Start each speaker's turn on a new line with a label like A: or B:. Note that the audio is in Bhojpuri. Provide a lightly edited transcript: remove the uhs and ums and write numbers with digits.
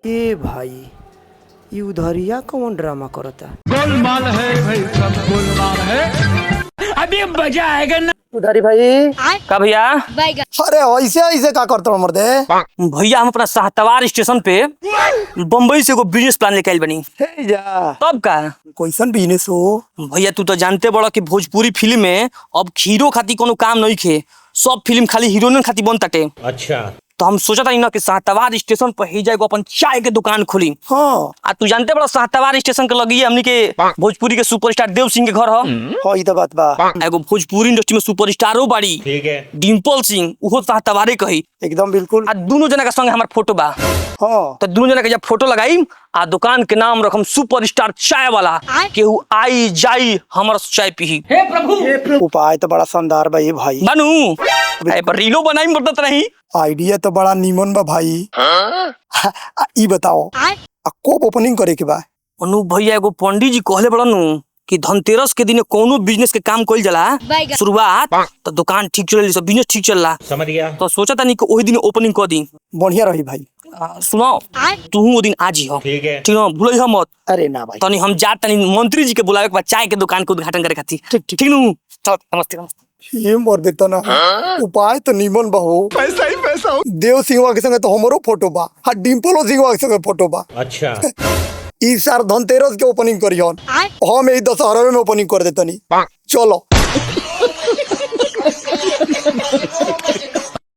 A: ए भाई ये उधरिया कौन ड्रामा करता?
B: गोलमाल है भाई, सब गोलमाल है। अभी मजा आएगा ना।
A: उधारी भाई
C: का भैया?
A: अरे ऐसे ऐसे का करता हूँ मर्दे?
C: भैया हम अपना साहतवार स्टेशन पे बम्बई से एगो बिजनेस प्लान लेके आइल बनी।
A: हे जा
C: तब का
A: कैसन बिजनेस हो?
C: भैया तू तो जानते बड़ा कि भोजपुरी फिल्म में अब हीरो खातिर कोनो काम नहीं खे, सब फिल्म खाली हीरोइन खातिर बनताटे।
D: अच्छा,
C: तो हम सोचता ना कि साहतवार स्टेशन पर ही जाएगो अपन चाय के दुकान खोली।
A: हाँ
C: आ तू जानते बड़ा साहतवार स्टेशन के लगी हमनी के भोजपुरी के सुपरस्टार देव सिंह के घर हो।
A: हाँ ये तो बात बा।
C: एगो भोजपुरी इंडस्ट्री में सुपरस्टारो बाड़ी,
D: ठीक है।
C: डिम्पल सिंह, उहो साहतवारे कही।
A: एकदम बिल्कुल।
C: आ दोनों जना के संग हमार फोटो बा।
A: हाँ
C: तो दोनों जना के जब फोटो लगाई आ दुकान के नाम रखम सुपरस्टार चाय वाला, केहू आई जाई हमर चाय पी।
B: हे प्रभु,
A: उपाय तो बड़ा शानदार बा ये भाई।
C: बनू ए पर रीलो बनाई पड़त नहीं।
A: आइडिया तो बड़ा नीमन बा भाई। ई बताओ कोप ओपनिंग करे के बा?
C: अनु भैया एगो पंडित जी कहले बड़नु कि धनतेरस के दिन कोनो बिजनेस के काम कइल जाला शुरुआत, तो दुकान ठीक चल, सब बिजनेस ठीक चलला।
D: समझ गया।
C: तो सोचा था नहीं कि ओही दिन ओपनिंग कर दी।
A: बढ़िया रही भाई।
C: सुनो तू वो दिन आज ही हो,
D: ठीक है।
C: ठीक है, भूल मत।
A: अरे ना भाई।
C: तनी हम जात तनी मंत्री जी के बुलावे के बाद चाय के दुकान के उद्घाटन करे खातिर।
A: ठीक ठीक
C: ठीक नु, चल नमस्ते नमस्ते।
A: ये मर देता ना। उपाय तो नीमन बा हो। पैसा ही पैसा हो। देव सिंह के संगे तो हमरो फोटो बा, हाँ डिम्पलो सिंह के संगे फोटो बा।
D: अच्छा,
A: इस साल धनतेरस के ओपनिंग करियन, हम यही दशहरा में ओपनिंग कर देतनी। चलो।